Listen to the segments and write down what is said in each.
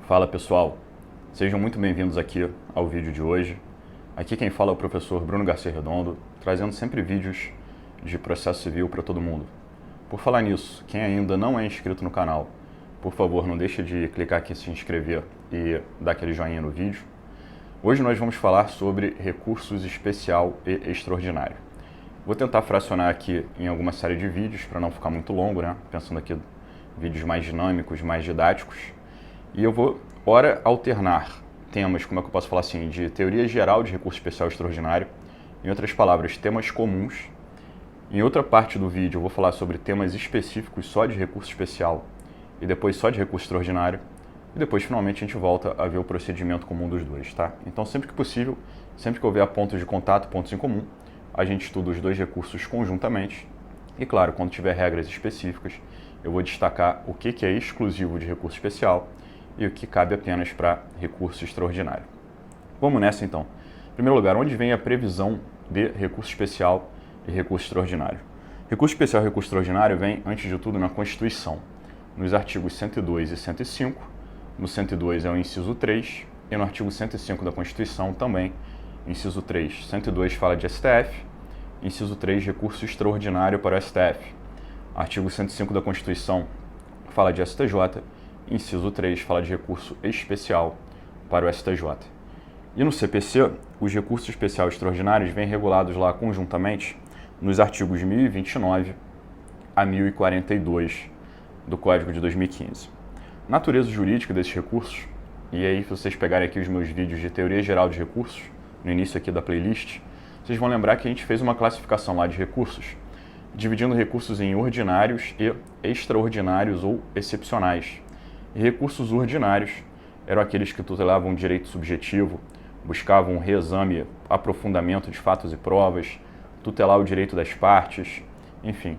Fala pessoal, sejam muito bem-vindos aqui ao vídeo de hoje. Aqui quem fala é o professor Bruno Garcia Redondo, trazendo sempre vídeos de processo civil para todo mundo. Por falar nisso, quem ainda não é inscrito no canal, por favor não deixe de clicar aqui em se inscrever e dar aquele joinha no vídeo. Hoje nós vamos falar sobre recursos especial e extraordinário. Vou tentar fracionar aqui em alguma série de vídeos para não ficar muito longo, né? Pensando aqui em vídeos mais dinâmicos, mais didáticos. E eu vou, ora, alternar temas, como é que eu posso falar assim, de teoria geral de recurso especial e extraordinário, em outras palavras, temas comuns. Em outra parte do vídeo eu vou falar sobre temas específicos só de recurso especial e depois só de recurso extraordinário. E depois, finalmente, a gente volta a ver o procedimento comum dos dois, tá? Então, sempre que possível, sempre que houver pontos de contato, pontos em comum, a gente estuda os dois recursos conjuntamente. E, claro, quando tiver regras específicas, eu vou destacar o que é exclusivo de recurso especial e o que cabe apenas para recurso extraordinário. Vamos nessa então. Em primeiro lugar, onde vem a previsão de recurso especial e recurso extraordinário? Recurso especial e recurso extraordinário vem, antes de tudo, na Constituição, nos artigos 102 e 105. No 102 é o inciso 3 e no artigo 105 da Constituição também, inciso 3. 102 fala de STF, inciso 3, recurso extraordinário para o STF. Artigo 105 da Constituição fala de STJ, inciso 3 fala de recurso especial para o STJ. E no CPC, os recursos especiais e extraordinários vêm regulados lá conjuntamente nos artigos 1029 a 1042 do Código de 2015. Natureza jurídica desses recursos, e aí se vocês pegarem aqui os meus vídeos de teoria geral de recursos, no início aqui da playlist, vocês vão lembrar que a gente fez uma classificação lá de recursos, dividindo recursos em ordinários e extraordinários ou excepcionais. E recursos ordinários eram aqueles que tutelavam o direito subjetivo, buscavam um reexame, aprofundamento de fatos e provas, tutelar o direito das partes, enfim.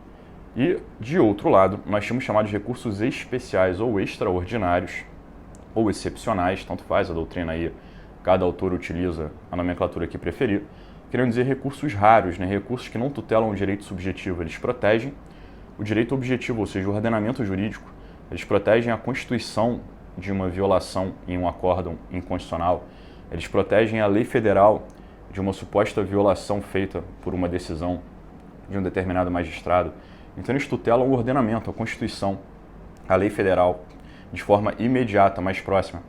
E, de outro lado, nós tínhamos chamados de recursos especiais ou extraordinários, ou excepcionais, tanto faz a doutrina aí, cada autor utiliza a nomenclatura que preferir, querendo dizer recursos raros, né? Recursos que não tutelam o direito subjetivo, eles protegem o direito objetivo, ou seja, o ordenamento jurídico. Eles protegem a Constituição de uma violação em um acórdão inconstitucional. Eles protegem a lei federal de uma suposta violação feita por uma decisão de um determinado magistrado. Então eles tutelam o ordenamento, a Constituição, a lei federal, de forma imediata, mais próxima.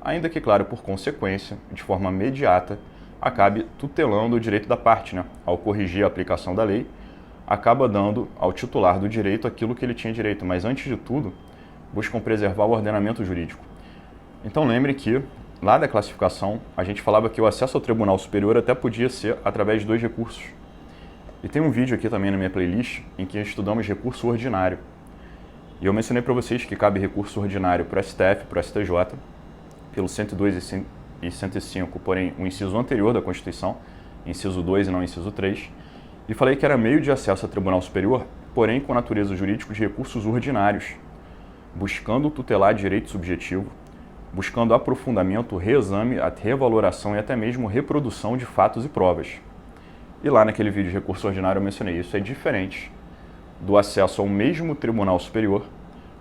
Ainda que, claro, por consequência, de forma imediata, acabe tutelando o direito da parte, né? Ao corrigir a aplicação da lei, acaba dando ao titular do direito aquilo que ele tinha direito. Mas, antes de tudo, buscam preservar o ordenamento jurídico. Então lembre que, lá da classificação, a gente falava que o acesso ao Tribunal Superior até podia ser através de dois recursos. E tem um vídeo aqui também na minha playlist em que estudamos recurso ordinário. E eu mencionei para vocês que cabe recurso ordinário para o STF, para o STJ, pelo 102 e 105, porém o inciso anterior da Constituição, inciso 2 e não inciso 3, e falei que era meio de acesso ao Tribunal Superior, porém com natureza jurídica de recursos ordinários, buscando tutelar direito subjetivo, buscando aprofundamento, reexame, a revaloração e até mesmo reprodução de fatos e provas. E lá naquele vídeo de recurso ordinário eu mencionei, isso é diferente do acesso ao mesmo Tribunal Superior,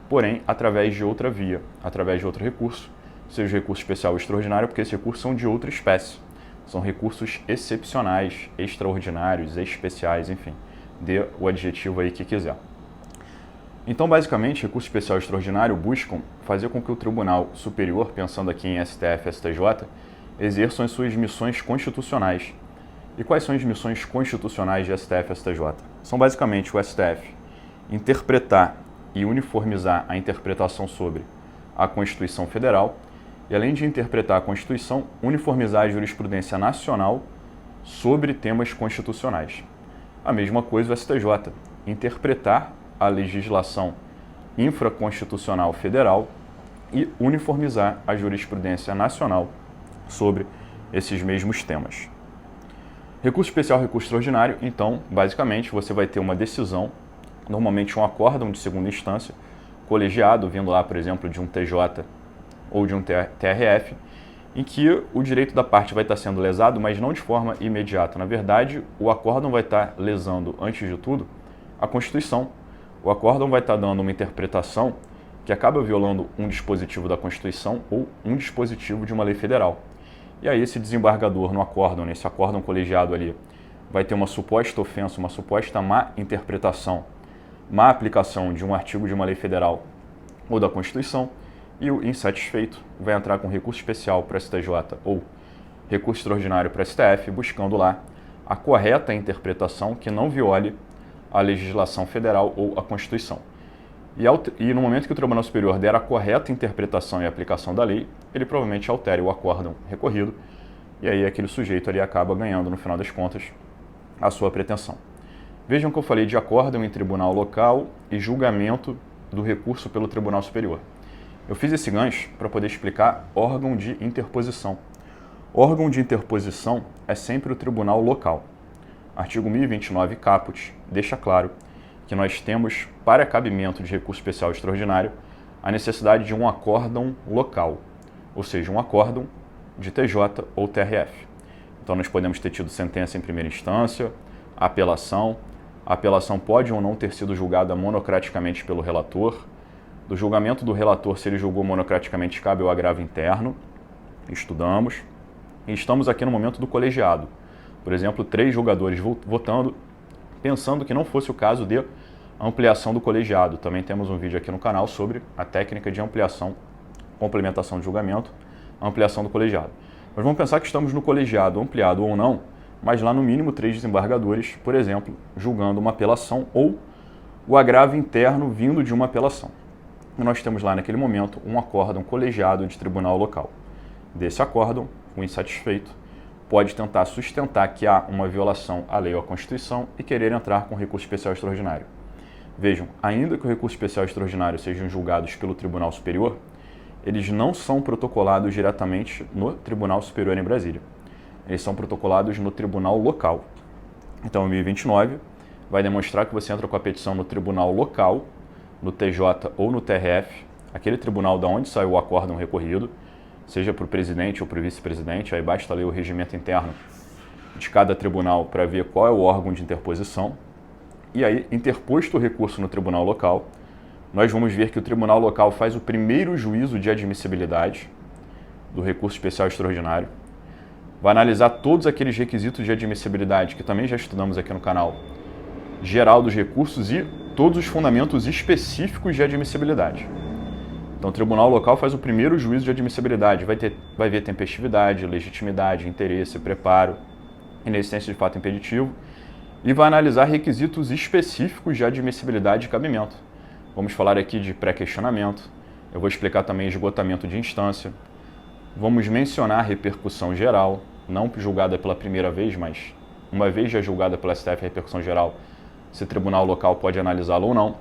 porém através de outra via, através de outro recurso, seja recurso especial ou extraordinário, porque esses recursos são de outra espécie. São recursos excepcionais, extraordinários, especiais, enfim, dê o adjetivo aí que quiser. Então, basicamente, recurso especial e extraordinário buscam fazer com que o Tribunal Superior, pensando aqui em STF e STJ, exerçam as suas missões constitucionais. E quais são as missões constitucionais de STF e STJ? São basicamente o STF interpretar e uniformizar a interpretação sobre a Constituição Federal e, além de interpretar a Constituição, uniformizar a jurisprudência nacional sobre temas constitucionais. A mesma coisa o STJ, interpretar a legislação infraconstitucional federal e uniformizar a jurisprudência nacional sobre esses mesmos temas. Recurso especial, recurso extraordinário, então, basicamente, você vai ter uma decisão, normalmente um acórdão de segunda instância, colegiado, vindo lá, por exemplo, de um TJ ou de um TRF, em que o direito da parte vai estar sendo lesado, mas não de forma imediata. Na verdade, o acórdão vai estar lesando, antes de tudo, a Constituição. O acórdão vai estar dando uma interpretação que acaba violando um dispositivo da Constituição ou um dispositivo de uma lei federal. E aí esse desembargador no acórdão, nesse acórdão colegiado ali, vai ter uma suposta ofensa, uma suposta má interpretação, má aplicação de um artigo de uma lei federal ou da Constituição, e o insatisfeito vai entrar com recurso especial para o STJ ou recurso extraordinário para o STF, buscando lá a correta interpretação que não viole a legislação federal ou a Constituição. E no momento que o Tribunal Superior der a correta interpretação e aplicação da lei, ele provavelmente altere o acórdão recorrido, e aí aquele sujeito ali acaba ganhando, no final das contas, a sua pretensão. Vejam que eu falei de acórdão em tribunal local e julgamento do recurso pelo Tribunal Superior. Eu fiz esse gancho para poder explicar órgão de interposição. Órgão de interposição é sempre o tribunal local. Artigo 1029 caput deixa claro que nós temos, para cabimento de recurso especial extraordinário, a necessidade de um acórdão local, ou seja, um acórdão de TJ ou TRF. Então nós podemos ter tido sentença em primeira instância, apelação. A apelação pode ou não ter sido julgada monocraticamente pelo relator. Do julgamento do relator, se ele julgou monocraticamente, cabe o agravo interno. Estudamos. E estamos aqui no momento do colegiado. Por exemplo, 3 julgadores votando, pensando que não fosse o caso de ampliação do colegiado. Também temos um vídeo aqui no canal sobre a técnica de ampliação, complementação de julgamento, ampliação do colegiado. Mas vamos pensar que estamos no colegiado, ampliado ou não, mas lá no mínimo 3 desembargadores, por exemplo, julgando uma apelação ou o agravo interno vindo de uma apelação. E nós temos lá naquele momento um acórdão colegiado de tribunal local. Desse acórdão, o insatisfeito pode tentar sustentar que há uma violação à lei ou à Constituição e querer entrar com recurso especial extraordinário. Vejam, ainda que o recurso especial extraordinário sejam julgados pelo Tribunal Superior, eles não são protocolados diretamente no Tribunal Superior em Brasília. Eles são protocolados no tribunal local. Então, o 1029 vai demonstrar que você entra com a petição no tribunal local, no TJ ou no TRF, aquele tribunal da onde saiu o acórdão recorrido, seja para o presidente ou para o vice-presidente, aí basta ler o regimento interno de cada tribunal para ver qual é o órgão de interposição. E aí, interposto o recurso no tribunal local, nós vamos ver que o tribunal local faz o primeiro juízo de admissibilidade do recurso especial extraordinário, vai analisar todos aqueles requisitos de admissibilidade que também já estudamos aqui no canal, geral dos recursos e todos os fundamentos específicos de admissibilidade. Então, o tribunal local faz o primeiro juízo de admissibilidade, vai ver tempestividade, legitimidade, interesse, preparo, inexistência de fato impeditivo e vai analisar requisitos específicos de admissibilidade e cabimento. Vamos falar aqui de pré-questionamento, eu vou explicar também esgotamento de instância, vamos mencionar repercussão geral, não julgada pela primeira vez, mas uma vez já julgada pela STF, repercussão geral, se o tribunal local pode analisá-lo ou não.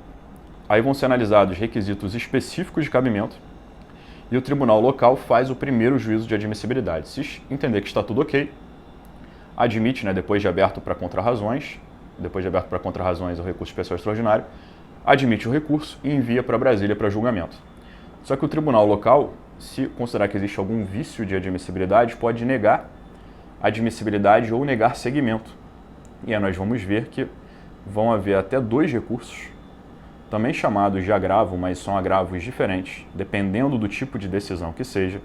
Aí vão ser analisados requisitos específicos de cabimento e o tribunal local faz o primeiro juízo de admissibilidade. Se entender que está tudo ok, admite, depois de aberto para contrarrazões, o recurso especial extraordinário, admite o recurso e envia para Brasília para julgamento. Só que o tribunal local, se considerar que existe algum vício de admissibilidade, pode negar admissibilidade ou negar seguimento. E aí nós vamos ver que vão haver até 2 recursos, também chamados de agravo, mas são agravos diferentes, dependendo do tipo de decisão que seja,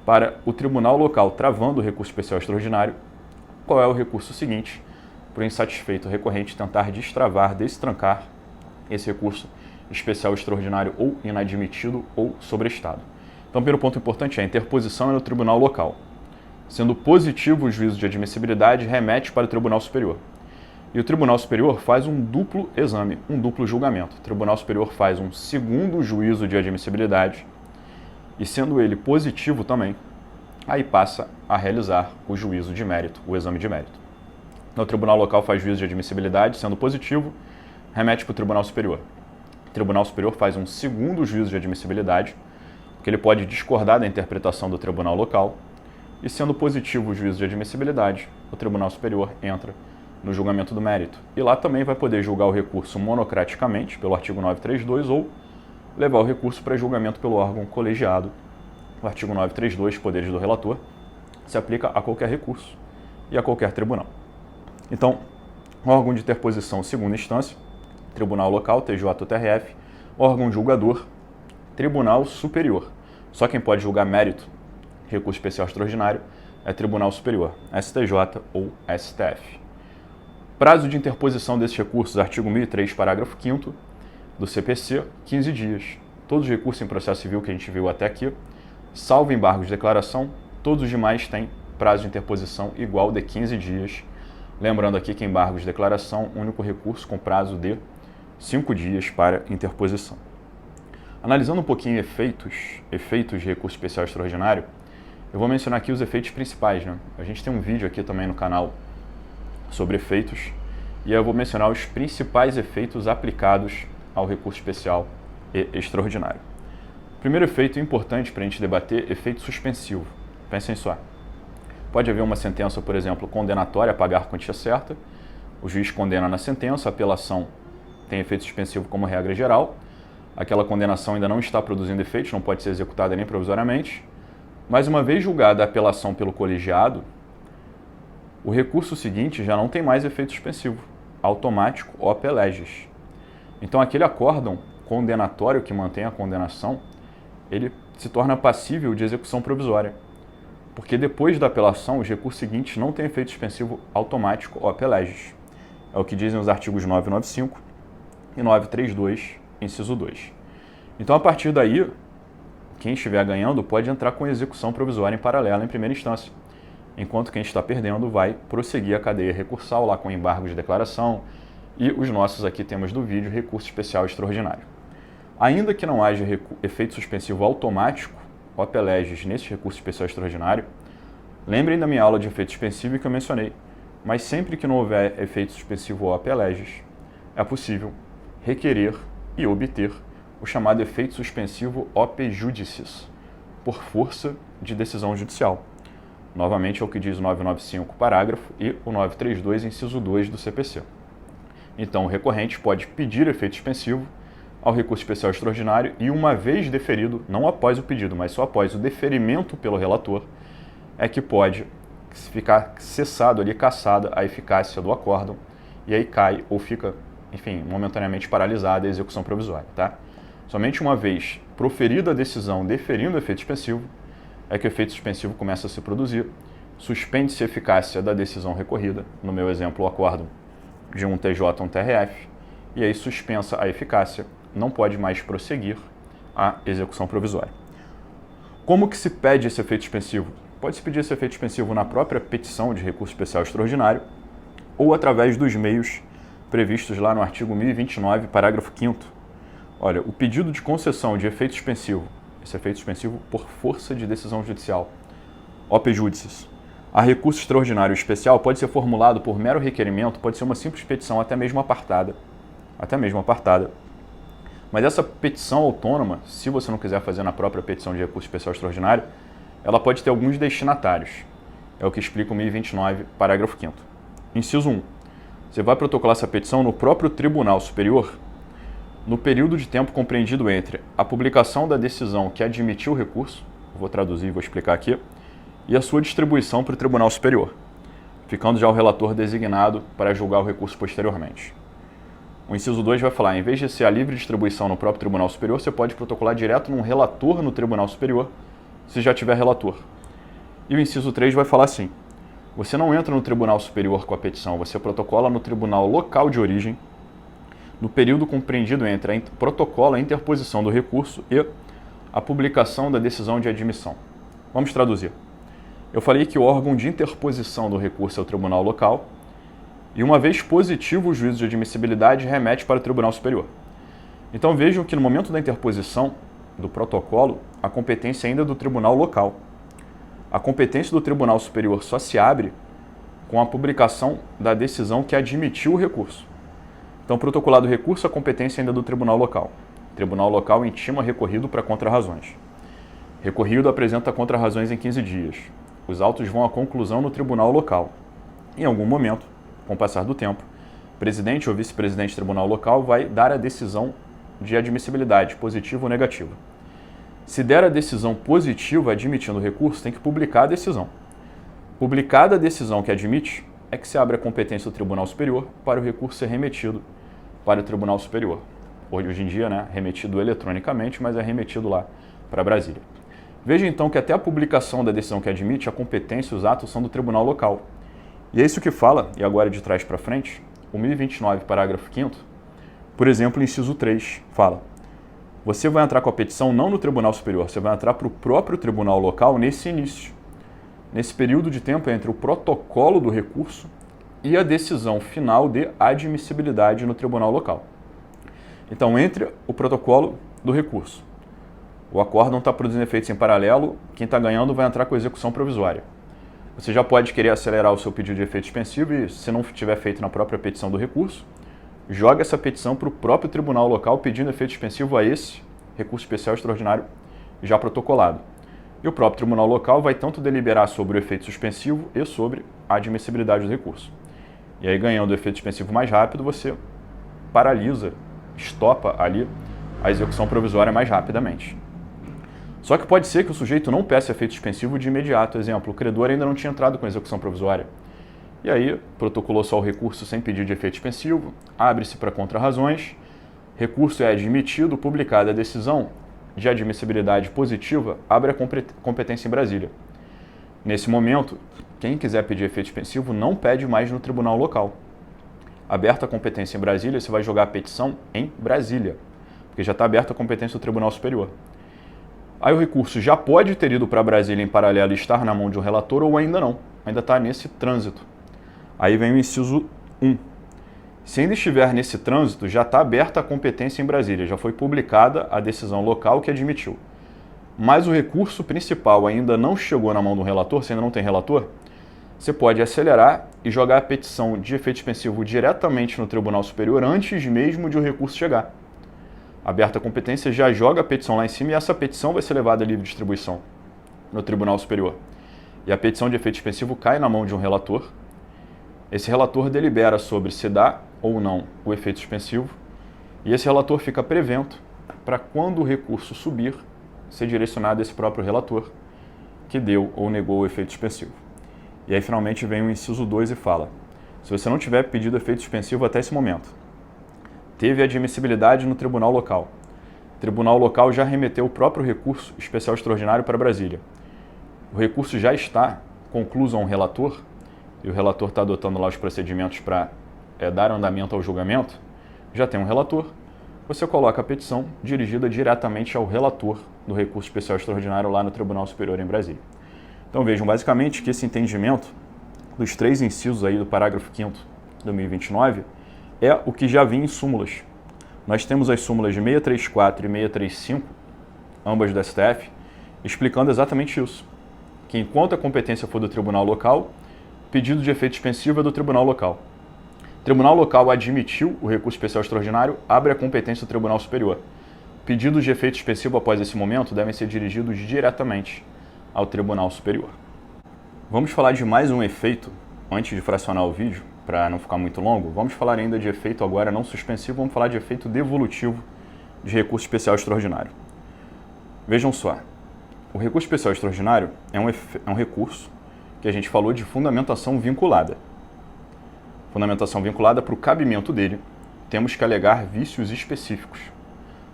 para o tribunal local travando o recurso especial extraordinário. Qual é o recurso seguinte? Para o insatisfeito recorrente tentar destravar, destrancar esse recurso especial extraordinário ou inadmitido ou sobrestado. Então, primeiro ponto importante é a interposição é no tribunal local. Sendo positivo o juízo de admissibilidade, remete para o Tribunal Superior. E o Tribunal Superior faz um duplo exame, um duplo julgamento. O Tribunal Superior faz um segundo juízo de admissibilidade e, sendo ele positivo também, aí passa a realizar o juízo de mérito, o exame de mérito. Então, o Tribunal Local faz juízo de admissibilidade, sendo positivo, remete para o Tribunal Superior. O Tribunal Superior faz um segundo juízo de admissibilidade, porque ele pode discordar da interpretação do Tribunal Local, e sendo positivo o juízo de admissibilidade, o Tribunal Superior entra no julgamento do mérito. E lá também vai poder julgar o recurso monocraticamente, pelo artigo 932, ou levar o recurso para julgamento pelo órgão colegiado. O artigo 932, poderes do relator, se aplica a qualquer recurso e a qualquer tribunal. Então, órgão de interposição segunda instância, tribunal local, TJ ou TRF, órgão julgador, Tribunal Superior. Só quem pode julgar mérito, recurso especial extraordinário, é Tribunal Superior, STJ ou STF. Prazo de interposição desses recursos, artigo 1003, parágrafo 5º do CPC, 15 dias. Todos os recursos em processo civil que a gente viu até aqui, salvo embargo de declaração, todos os demais têm prazo de interposição igual de 15 dias. Lembrando aqui que embargo de declaração, único recurso com prazo de 5 dias para interposição. Analisando um pouquinho efeitos de recurso especial extraordinário, eu vou mencionar aqui os efeitos principais, né? A gente tem um vídeo aqui também no canal sobre efeitos, e eu vou mencionar os principais efeitos aplicados ao recurso especial e extraordinário. Primeiro efeito importante para a gente debater, efeito suspensivo. Pensem só. Pode haver uma sentença, por exemplo, condenatória a pagar a quantia certa, o juiz condena na sentença, a apelação tem efeito suspensivo como regra geral, aquela condenação ainda não está produzindo efeitos, não pode ser executada nem provisoriamente, mas uma vez julgada a apelação pelo colegiado, o recurso seguinte já não tem mais efeito suspensivo, automático op legis. Então aquele acórdão condenatório que mantém a condenação, ele se torna passível de execução provisória, porque depois da apelação os recursos seguintes não têm efeito suspensivo automático op legis. É o que dizem os artigos 995 e 932, inciso 2. Então a partir daí, quem estiver ganhando pode entrar com execução provisória em paralelo em primeira instância, enquanto quem está perdendo vai prosseguir a cadeia recursal lá com embargo de declaração e os nossos aqui temos do vídeo recurso especial extraordinário. Ainda que não haja efeito suspensivo automático, op legis, nesse recurso especial extraordinário, lembrem da minha aula de efeito suspensivo que eu mencionei, mas sempre que não houver efeito suspensivo op legis, é possível requerer e obter o chamado efeito suspensivo op judicis, por força de decisão judicial. Novamente é o que diz o 995, parágrafo, e o 932, inciso 2 do CPC. Então, o recorrente pode pedir efeito suspensivo ao recurso especial extraordinário e, uma vez deferido, não após o pedido, mas só após o deferimento pelo relator, é que pode ficar cessado ali, cassada a eficácia do acórdão, e aí cai ou fica, enfim, momentaneamente paralisada a execução provisória, tá? Somente uma vez proferida a decisão deferindo o efeito suspensivo, é que o efeito suspensivo começa a se produzir, suspende-se a eficácia da decisão recorrida, no meu exemplo o acórdão de um TJ ou um TRF, e aí suspensa a eficácia, não pode mais prosseguir a execução provisória. Como que se pede esse efeito suspensivo? Pode-se pedir esse efeito suspensivo na própria petição de recurso especial extraordinário ou através dos meios previstos lá no artigo 1029, parágrafo 5º. Olha, o pedido de concessão de efeito suspensivo, esse efeito suspensivo por força de decisão judicial, op judicis, a recurso extraordinário especial pode ser formulado por mero requerimento, pode ser uma simples petição, até mesmo apartada, mas essa petição autônoma, se você não quiser fazer na própria petição de recurso especial extraordinário, ela pode ter alguns destinatários, é o que explica o 1029, parágrafo 5º. Inciso 1. Você vai protocolar essa petição no próprio Tribunal Superior, no período de tempo compreendido entre a publicação da decisão que admitiu o recurso, vou traduzir e vou explicar aqui, e a sua distribuição para o Tribunal Superior, ficando já o relator designado para julgar o recurso posteriormente. O inciso 2 vai falar, em vez de ser a livre distribuição no próprio Tribunal Superior, você pode protocolar direto num relator no Tribunal Superior, se já tiver relator. E o inciso 3 vai falar assim, você não entra no Tribunal Superior com a petição, você protocola no Tribunal Local de Origem, no período compreendido entre a interposição do recurso e a publicação da decisão de admissão. Vamos traduzir. Eu falei que o órgão de interposição do recurso é o Tribunal Local e, uma vez positivo o juízo de admissibilidade, remete para o Tribunal Superior. Então vejam que no momento da interposição do protocolo, a competência ainda é do Tribunal Local. A competência do Tribunal Superior só se abre com a publicação da decisão que admitiu o recurso. Então, protocolado o recurso, a competência ainda é do Tribunal Local. O Tribunal Local intima recorrido para contrarrazões. Recorrido apresenta contrarrazões em 15 dias. Os autos vão à conclusão no Tribunal Local. Em algum momento, com o passar do tempo, o presidente ou vice-presidente do Tribunal Local vai dar a decisão de admissibilidade, positiva ou negativa. Se der a decisão positiva admitindo o recurso, tem que publicar a decisão. Publicada a decisão que admite, é que se abre a competência do Tribunal Superior para o recurso ser remetido para o Tribunal Superior. hoje em dia, né, remetido eletronicamente, mas é remetido lá para Brasília. Veja então que até a publicação da decisão que admite, a competência e os atos são do tribunal local. E é isso que fala, e agora de trás para frente, o 1029, parágrafo 5º, por exemplo, inciso 3, fala: você vai entrar com a petição não no Tribunal Superior, você vai entrar para o próprio tribunal local nesse início. Nesse período de tempo entre o protocolo do recurso e a decisão final de admissibilidade no tribunal local. Então, entre o protocolo do recurso, o acórdão está produzindo efeitos em paralelo, quem está ganhando vai entrar com a execução provisória. Você já pode querer acelerar o seu pedido de efeito suspensivo e, se não tiver feito na própria petição do recurso, joga essa petição para o próprio tribunal local pedindo efeito suspensivo a esse recurso especial extraordinário já protocolado. E o próprio tribunal local vai tanto deliberar sobre o efeito suspensivo e sobre a admissibilidade do recurso. E aí, ganhando o efeito suspensivo mais rápido, você paralisa, estopa ali a execução provisória mais rapidamente. Só que pode ser que o sujeito não peça efeito suspensivo de imediato. Exemplo, o credor ainda não tinha entrado com a execução provisória. E aí, protocolou só o recurso sem pedido de efeito suspensivo, abre-se para contrarrazões, recurso é admitido, publicada a decisão de admissibilidade positiva, abre a competência em Brasília. Nesse momento, quem quiser pedir efeito suspensivo não pede mais no tribunal local. Aberta a competência em Brasília, você vai jogar a petição em Brasília, porque já está aberta a competência do Tribunal Superior. Aí o recurso já pode ter ido para Brasília em paralelo e estar na mão de um relator ou ainda não, ainda está nesse trânsito. Aí vem o inciso 1. Se ainda estiver nesse trânsito, já está aberta a competência em Brasília, já foi publicada a decisão local que admitiu. Mas o recurso principal ainda não chegou na mão do relator, se ainda não tem relator, você pode acelerar e jogar a petição de efeito suspensivo diretamente no Tribunal Superior antes mesmo de o recurso chegar. Aberta a competência, já joga a petição lá em cima e essa petição vai ser levada a livre distribuição no Tribunal Superior. E a petição de efeito suspensivo cai na mão de um relator. Esse relator delibera sobre se dá ou não o efeito suspensivo e esse relator fica prevento para, quando o recurso subir, ser direcionado a esse próprio relator que deu ou negou o efeito suspensivo. E aí finalmente vem o inciso 2 e fala: se você não tiver pedido efeito suspensivo até esse momento, teve admissibilidade no tribunal local, o tribunal local já remeteu o próprio recurso especial extraordinário para Brasília, o recurso já está concluso a um relator e o relator está adotando lá os procedimentos para dar andamento ao julgamento, já tem um relator, você coloca a petição dirigida diretamente ao relator do recurso especial extraordinário lá no Tribunal Superior em Brasília. Então vejam basicamente que esse entendimento dos 3 incisos aí do parágrafo 5º de 1029 é o que já vinha em súmulas. Nós temos as súmulas de 634 e 635, ambas do STF, explicando exatamente isso, que enquanto a competência for do tribunal local, pedido de efeito suspensivo é do tribunal local. O tribunal local admitiu o recurso especial extraordinário, abre a competência do Tribunal Superior. Pedidos de efeito suspensivo após esse momento devem ser dirigidos diretamente ao Tribunal Superior. Vamos falar de mais um efeito, antes de fracionar o vídeo, para não ficar muito longo. Vamos falar ainda de efeito agora não suspensivo, vamos falar de efeito devolutivo de recurso especial extraordinário. Vejam só, o recurso especial extraordinário é um recurso que a gente falou de fundamentação vinculada. Fundamentação vinculada, para o cabimento dele, temos que alegar vícios específicos.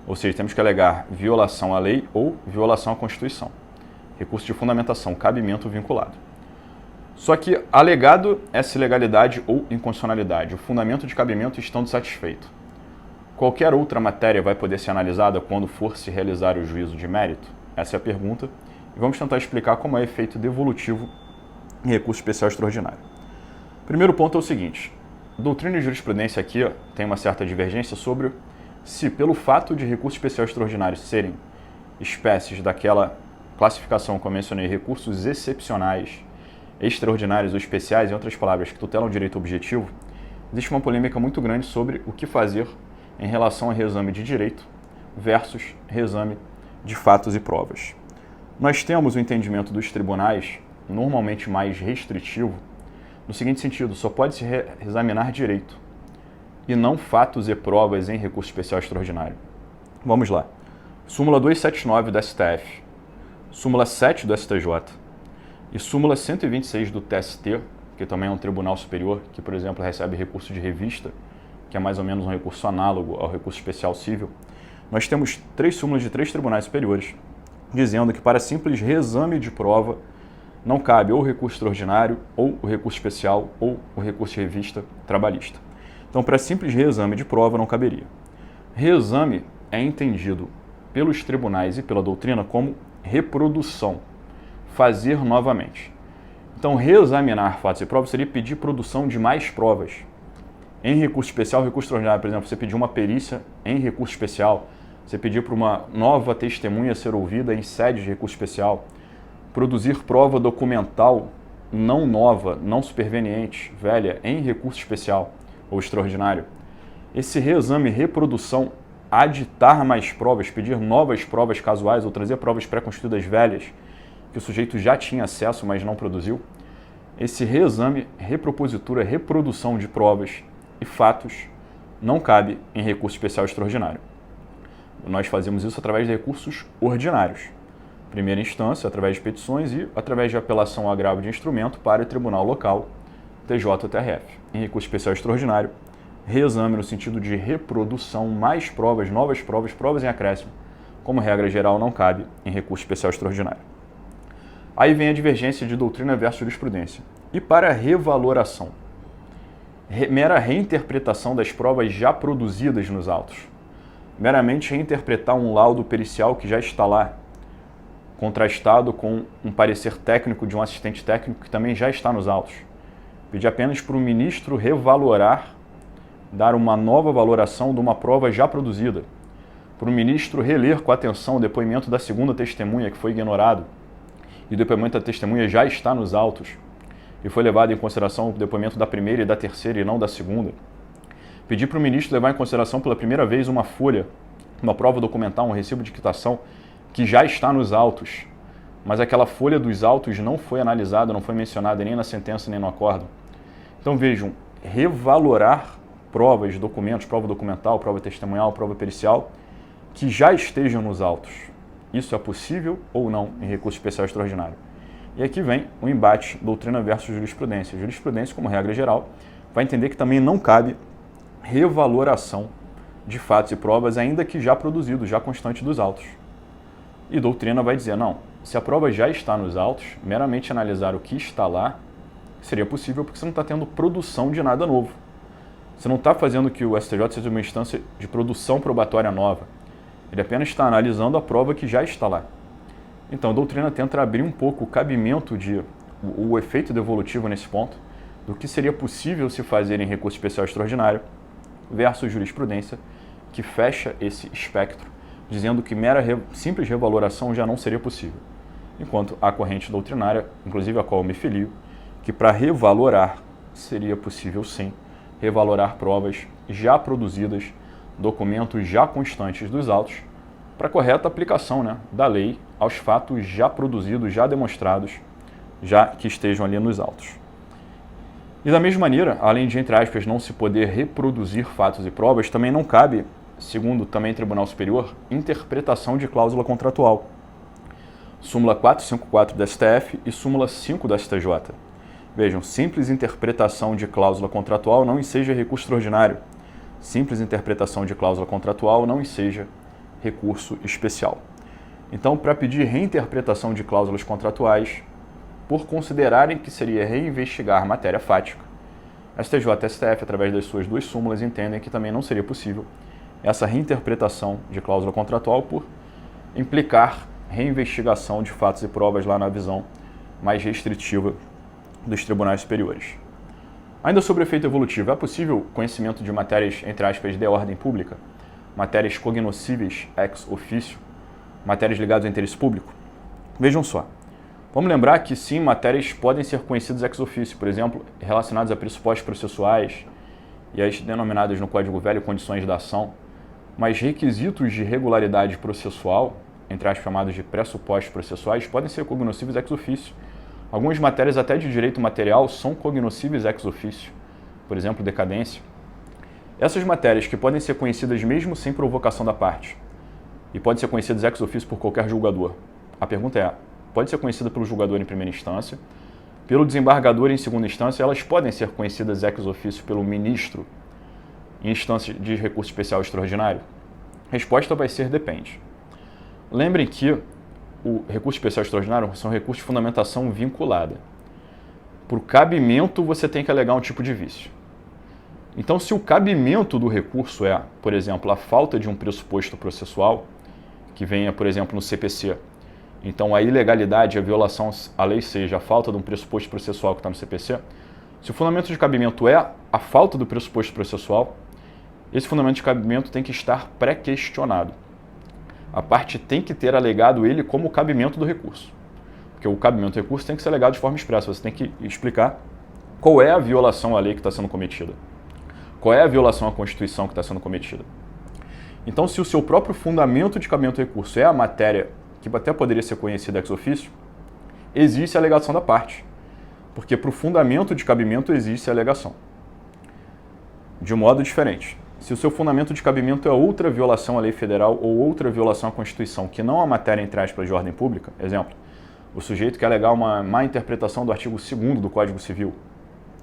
Ou seja, temos que alegar violação à lei ou violação à Constituição. Recurso de fundamentação, cabimento vinculado. Só que, alegado essa ilegalidade ou inconstitucionalidade, o fundamento de cabimento estando satisfeito, qualquer outra matéria vai poder ser analisada quando for se realizar o juízo de mérito? Essa é a pergunta. E vamos tentar explicar como é efeito devolutivo em recurso especial extraordinário. Primeiro ponto é o seguinte: doutrina e jurisprudência aqui tem uma certa divergência sobre se, pelo fato de recurso especial extraordinário serem espécies daquela classificação que eu mencionei, recursos excepcionais, extraordinários ou especiais, em outras palavras, que tutelam o direito objetivo, existe uma polêmica muito grande sobre o que fazer em relação a reexame de direito versus reexame de fatos e provas. Nós temos o entendimento dos tribunais, normalmente mais restritivo, no seguinte sentido: só pode se reexaminar direito e não fatos e provas em recurso especial extraordinário. Vamos lá. Súmula 279 do STF, súmula 7 do STJ e súmula 126 do TST, que também é um tribunal superior, que, por exemplo, recebe recurso de revista que é mais ou menos um recurso análogo ao recurso especial cível, nós temos 3 súmulas de 3 tribunais superiores, dizendo que para simples reexame de prova não cabe ou o recurso extraordinário, ou o recurso especial, ou o recurso de revista trabalhista. Então, para simples reexame de prova não caberia. Reexame é entendido pelos tribunais e pela doutrina como reprodução, fazer novamente. Então, reexaminar fatos e provas seria pedir produção de mais provas. Em recurso especial, recurso extraordinário, por exemplo, você pediu uma perícia em recurso especial, você pediu para uma nova testemunha ser ouvida em sede de recurso especial, produzir prova documental não nova, não superveniente, velha, em recurso especial ou extraordinário. Esse reexame e reprodução, aditar mais provas, pedir novas provas casuais ou trazer provas pré-constituídas velhas que o sujeito já tinha acesso, mas não produziu. Esse reexame, repropositura, reprodução de provas e fatos não cabe em recurso especial extraordinário. Nós fazemos isso através de recursos ordinários. Primeira instância, através de petições e através de apelação ao agravo de instrumento para o tribunal local, TJ ou TRF. Em recurso especial extraordinário, reexame no sentido de reprodução, mais provas, novas provas, provas em acréscimo, como regra geral não cabe em recurso especial extraordinário. Aí vem a divergência de doutrina versus jurisprudência. E para revaloração? Mera reinterpretação das provas já produzidas nos autos. Meramente reinterpretar um laudo pericial que já está lá, contrastado com um parecer técnico de um assistente técnico que também já está nos autos. Pedir apenas para o ministro revalorar, dar uma nova valoração de uma prova já produzida. Para o ministro reler com atenção o depoimento da segunda testemunha que foi ignorado, e o depoimento da testemunha já está nos autos, e foi levado em consideração o depoimento da primeira e da terceira e não da segunda. Pedir para o ministro levar em consideração pela primeira vez uma folha, uma prova documental, um recibo de quitação, que já está nos autos, mas aquela folha dos autos não foi analisada, não foi mencionada nem na sentença nem no acórdão. Então vejam, revalorar provas, documentos, prova documental, prova testemunhal, prova pericial, que já estejam nos autos. Isso é possível ou não em recurso especial extraordinário? E aqui vem o embate doutrina versus jurisprudência. Jurisprudência, como regra geral, vai entender que também não cabe revaloração de fatos e provas, ainda que já produzidos, já constante dos autos. E doutrina vai dizer, não, se a prova já está nos autos, meramente analisar o que está lá, seria possível porque você não está tendo produção de nada novo. Você não está fazendo que o STJ seja uma instância de produção probatória nova. Ele apenas está analisando a prova que já está lá. Então, a doutrina tenta abrir um pouco o cabimento o efeito devolutivo nesse ponto, do que seria possível se fazer em recurso especial extraordinário versus jurisprudência, que fecha esse espectro, dizendo que simples revaloração já não seria possível. Enquanto a corrente doutrinária, inclusive a qual eu me filio, que para revalorar seria possível sim revalorar provas já produzidas, documentos já constantes dos autos, para correta aplicação, da lei aos fatos já produzidos, já demonstrados, já que estejam ali nos autos. E da mesma maneira, além de, entre aspas, não se poder reproduzir fatos e provas, também não cabe, segundo também Tribunal Superior, interpretação de cláusula contratual. Súmula 454 do STF e súmula 5 do STJ. Vejam, simples interpretação de cláusula contratual não enseja recurso extraordinário. Simples interpretação de cláusula contratual não enseja recurso especial. Então, para pedir reinterpretação de cláusulas contratuais, por considerarem que seria reinvestigar matéria fática, STJ e STF, através das suas 2 súmulas, entendem que também não seria possível essa reinterpretação de cláusula contratual por implicar reinvestigação de fatos e provas lá na visão mais restritiva dos tribunais superiores. Ainda sobre o efeito evolutivo, é possível conhecimento de matérias, entre aspas, de ordem pública, matérias cognoscíveis ex officio, matérias ligadas ao interesse público? Vejam só, vamos lembrar que sim, matérias podem ser conhecidas ex officio, por exemplo, relacionadas a pressupostos processuais e as denominadas no Código Velho condições da ação, mas requisitos de regularidade processual, entre aspas, chamados de pressupostos processuais, podem ser cognoscíveis ex officio. Algumas matérias até de direito material são cognoscíveis ex officio, por exemplo, decadência. Essas matérias que podem ser conhecidas mesmo sem provocação da parte e podem ser conhecidas ex officio por qualquer julgador. A pergunta é, pode ser conhecida pelo julgador em primeira instância, pelo desembargador em segunda instância, elas podem ser conhecidas ex officio pelo ministro em instância de recurso especial extraordinário? Resposta vai ser depende. Lembrem que o recurso especial extraordinário são recursos de fundamentação vinculada. Por cabimento, você tem que alegar um tipo de vício. Então, se o cabimento do recurso é, por exemplo, a falta de um pressuposto processual, que venha, por exemplo, no CPC, então a ilegalidade, a violação à lei seja a falta de um pressuposto processual que está no CPC, se o fundamento de cabimento é a falta do pressuposto processual, esse fundamento de cabimento tem que estar pré-questionado. A parte tem que ter alegado ele como cabimento do recurso. Porque o cabimento do recurso tem que ser alegado de forma expressa. Você tem que explicar qual é a violação à lei que está sendo cometida. Qual é a violação à Constituição que está sendo cometida. Então, se o seu próprio fundamento de cabimento do recurso é a matéria que até poderia ser conhecida ex officio, existe a alegação da parte. Porque para o fundamento de cabimento existe a alegação. De um modo diferente. Se o seu fundamento de cabimento é outra violação à lei federal ou outra violação à Constituição, que não a matéria entre aspas de ordem pública, exemplo, o sujeito quer alegar uma má interpretação do artigo 2º do Código Civil,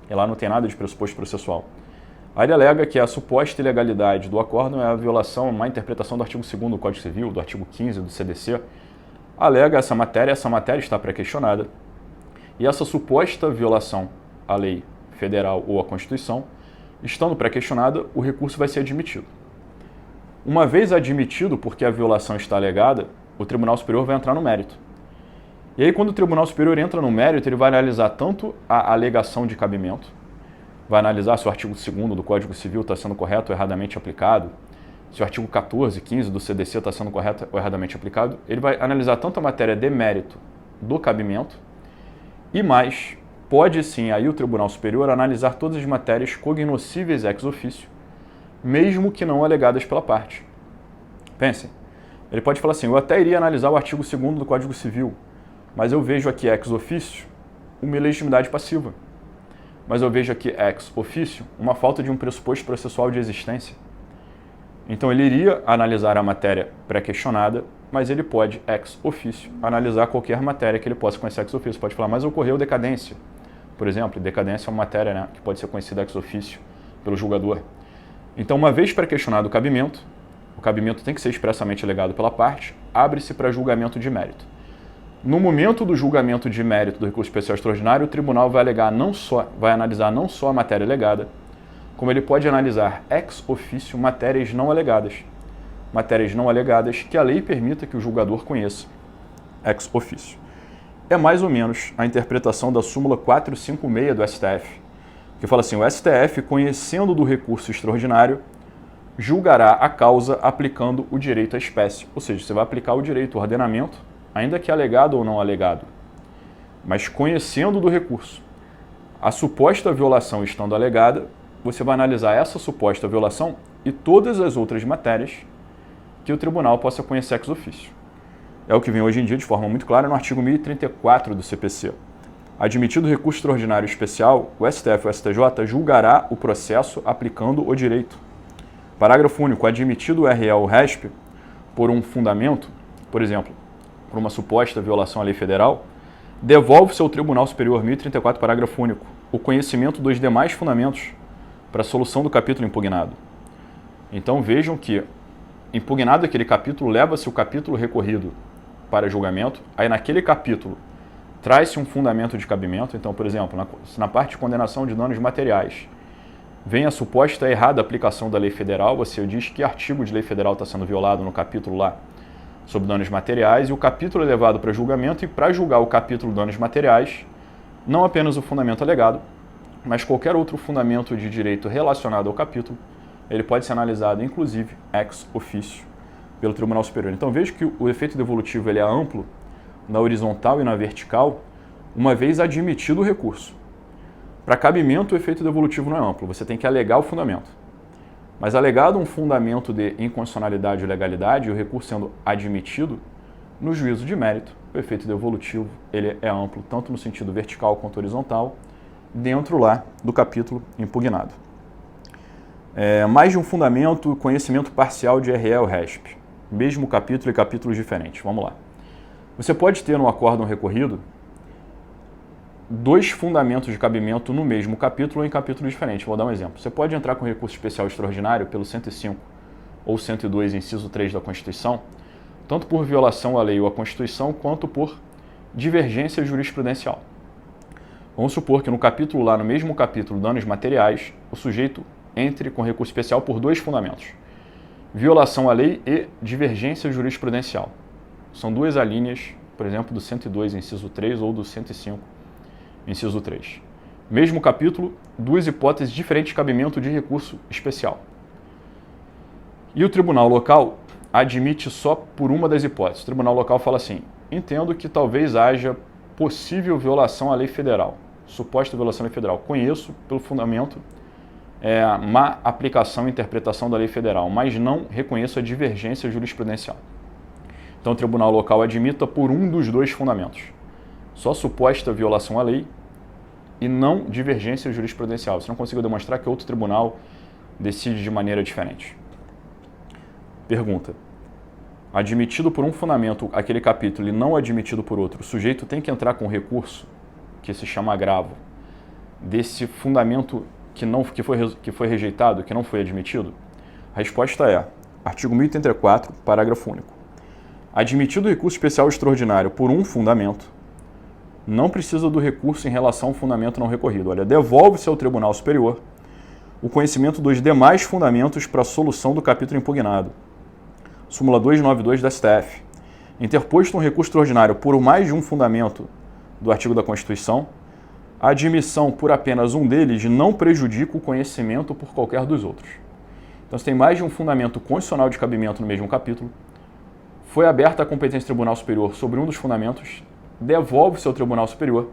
e lá não tem nada de pressuposto processual. Aí ele alega que a suposta ilegalidade do acórdão é a violação, a má interpretação do artigo 2º do Código Civil, do artigo 15 do CDC. Alega essa matéria está pré-questionada, e essa suposta violação à lei federal ou à Constituição, estando pré-questionada, o recurso vai ser admitido. Uma vez admitido, porque a violação está alegada, o Tribunal Superior vai entrar no mérito. E aí, quando o Tribunal Superior entra no mérito, ele vai analisar tanto a alegação de cabimento, vai analisar se o artigo 2º do Código Civil está sendo correto ou erradamente aplicado, se o artigo 14 e 15 do CDC está sendo correto ou erradamente aplicado. Ele vai analisar tanto a matéria de mérito do cabimento e mais, pode sim aí o Tribunal Superior analisar todas as matérias cognoscíveis ex officio, mesmo que não alegadas pela parte. Pensem, ele pode falar assim, eu até iria analisar o artigo 2º do Código Civil, mas eu vejo aqui ex officio uma ilegitimidade passiva. Mas eu vejo aqui ex officio uma falta de um pressuposto processual de existência. Então ele iria analisar a matéria pré-questionada, mas ele pode ex officio analisar qualquer matéria que ele possa conhecer ex officio. Pode falar, mas ocorreu decadência. Por exemplo, decadência é uma matéria que pode ser conhecida ex officio pelo julgador. Então, uma vez pré-questionado o cabimento tem que ser expressamente alegado pela parte, abre-se para julgamento de mérito. No momento do julgamento de mérito do recurso especial extraordinário, o tribunal vai analisar não só a matéria alegada, como ele pode analisar ex officio matérias não alegadas. Matérias não alegadas que a lei permita que o julgador conheça ex officio. É mais ou menos a interpretação da súmula 456 do STF, que fala assim, o STF, conhecendo do recurso extraordinário, julgará a causa aplicando o direito à espécie. Ou seja, você vai aplicar o direito ao ordenamento, ainda que alegado ou não alegado, mas conhecendo do recurso. A suposta violação estando alegada, você vai analisar essa suposta violação e todas as outras matérias que o tribunal possa conhecer ex officio. É o que vem hoje em dia de forma muito clara no artigo 1034 do CPC. Admitido recurso extraordinário especial, o STF e o STJ julgará o processo aplicando o direito. Parágrafo único. Admitido o RE ou RESP por um fundamento, por exemplo, por uma suposta violação à lei federal, devolve-se ao Tribunal Superior 1034, parágrafo único, o conhecimento dos demais fundamentos para a solução do capítulo impugnado. Então vejam que, impugnado aquele capítulo, leva-se o capítulo recorrido para julgamento, aí naquele capítulo traz-se um fundamento de cabimento. Então, por exemplo, na parte de condenação de danos materiais, vem a suposta errada aplicação da lei federal, você diz que artigo de lei federal está sendo violado no capítulo lá sobre danos materiais, e o capítulo é levado para julgamento, e para julgar o capítulo danos materiais, não apenas o fundamento alegado, mas qualquer outro fundamento de direito relacionado ao capítulo, ele pode ser analisado, inclusive, ex officio, pelo Tribunal Superior. Então veja que o efeito devolutivo ele é amplo, na horizontal e na vertical, uma vez admitido o recurso. Para cabimento, o efeito devolutivo não é amplo, você tem que alegar o fundamento. Mas alegado um fundamento de inconstitucionalidade ou legalidade, e o recurso sendo admitido, no juízo de mérito, o efeito devolutivo ele é amplo, tanto no sentido vertical quanto horizontal, dentro lá do capítulo impugnado. Mais de um fundamento, conhecimento parcial de RE ou RESP. Mesmo capítulo e capítulos diferentes. Vamos lá. Você pode ter no acórdão recorrido, dois fundamentos de cabimento no mesmo capítulo ou em capítulos diferentes. Vou dar um exemplo. Você pode entrar com recurso especial extraordinário pelo 105 ou 102, inciso 3 da Constituição, tanto por violação à lei ou à Constituição, quanto por divergência jurisprudencial. Vamos supor que no capítulo lá, no mesmo capítulo, danos materiais, o sujeito entre com recurso especial por dois fundamentos: violação à lei e divergência jurisprudencial. São duas alíneas, por exemplo, do 102, inciso 3, ou do 105, inciso 3. Mesmo capítulo, duas hipóteses diferentes de cabimento de recurso especial. E o tribunal local admite só por uma das hipóteses. O tribunal local fala assim: entendo que talvez haja possível violação à lei federal, suposta violação à lei federal. Conheço pelo fundamento má aplicação e interpretação da lei federal, mas não reconheço a divergência jurisprudencial. Então o tribunal local admita por um dos dois fundamentos, só suposta violação à lei e não divergência jurisprudencial. Você não conseguiu demonstrar que outro tribunal decide de maneira diferente. Pergunta: admitido por um fundamento aquele capítulo e não admitido por outro, o sujeito tem que entrar com recurso, que se chama agravo, desse fundamento que foi rejeitado, que não foi admitido? A resposta é: artigo 1034, parágrafo único. Admitido o recurso especial extraordinário por um fundamento, não precisa do recurso em relação ao fundamento não recorrido. Olha, devolve-se ao Tribunal Superior o conhecimento dos demais fundamentos para a solução do capítulo impugnado. Súmula 292 da STF. Interposto um recurso extraordinário por mais de um fundamento do artigo da Constituição, a admissão por apenas um deles não prejudica o conhecimento por qualquer dos outros. Então, se tem mais de um fundamento constitucional de cabimento no mesmo capítulo, foi aberta a competência do Tribunal Superior sobre um dos fundamentos, devolve-se ao Tribunal Superior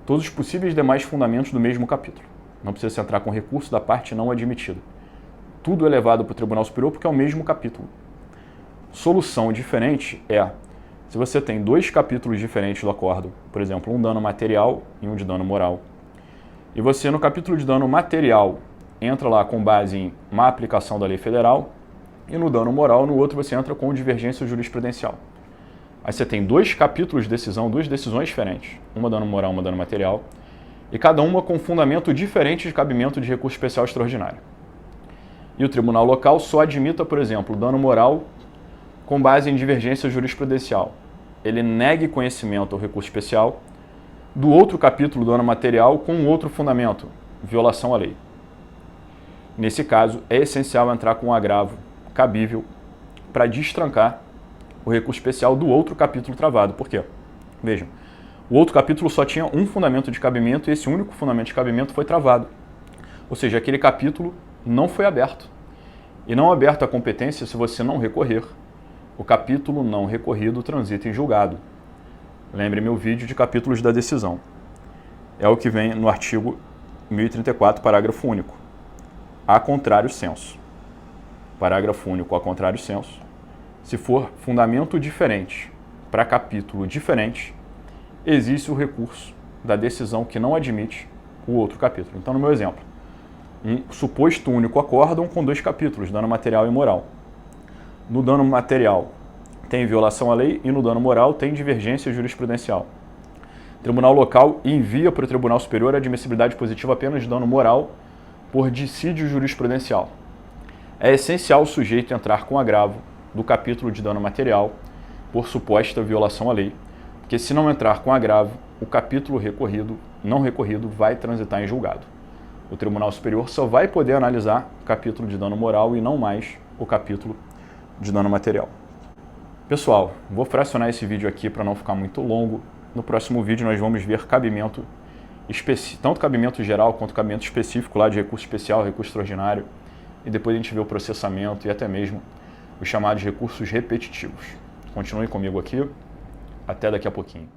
todos os possíveis demais fundamentos do mesmo capítulo. Não precisa se entrar com recurso da parte não admitida. Tudo é levado para o Tribunal Superior porque é o mesmo capítulo. Solução diferente é: se você tem dois capítulos diferentes do acórdão, por exemplo, um dano material e um de dano moral, e você no capítulo de dano material entra lá com base em má aplicação da lei federal, e no dano moral, no outro, você entra com divergência jurisprudencial. Aí você tem dois capítulos de decisão, duas decisões diferentes, uma dano moral, uma dano material, e cada uma com fundamento diferente de cabimento de recurso especial extraordinário. E o tribunal local só admita, por exemplo, dano moral com base em divergência jurisprudencial. Ele negue conhecimento ao recurso especial do outro capítulo do dano material com outro fundamento, violação à lei. Nesse caso, é essencial entrar com um agravo cabível para destrancar o recurso especial do outro capítulo travado. Por quê? Vejam, o outro capítulo só tinha um fundamento de cabimento e esse único fundamento de cabimento foi travado. Ou seja, aquele capítulo não foi aberto. E não aberto a competência se você não recorrer. O capítulo não recorrido transita em julgado. Lembre meu vídeo de capítulos da decisão. É o que vem no artigo 1034, parágrafo único. A contrário senso. Parágrafo único a contrário senso. Se for fundamento diferente para capítulo diferente, existe o recurso da decisão que não admite o outro capítulo. Então, no meu exemplo, um suposto único acórdão com dois capítulos, dano material e moral. No dano material tem violação à lei e no dano moral tem divergência jurisprudencial. O tribunal local envia para o Tribunal Superior a admissibilidade positiva apenas de dano moral por dissídio jurisprudencial. É essencial o sujeito entrar com agravo do capítulo de dano material por suposta violação à lei, porque se não entrar com agravo, o capítulo não recorrido vai transitar em julgado. O Tribunal Superior só vai poder analisar o capítulo de dano moral e não mais o capítulo de dano material. Pessoal, vou fracionar esse vídeo aqui para não ficar muito longo. No próximo vídeo nós vamos ver cabimento tanto cabimento geral quanto cabimento específico lá de recurso especial, recurso extraordinário, e depois a gente vê o processamento e até mesmo os chamados recursos repetitivos. Continue comigo aqui, até daqui a pouquinho.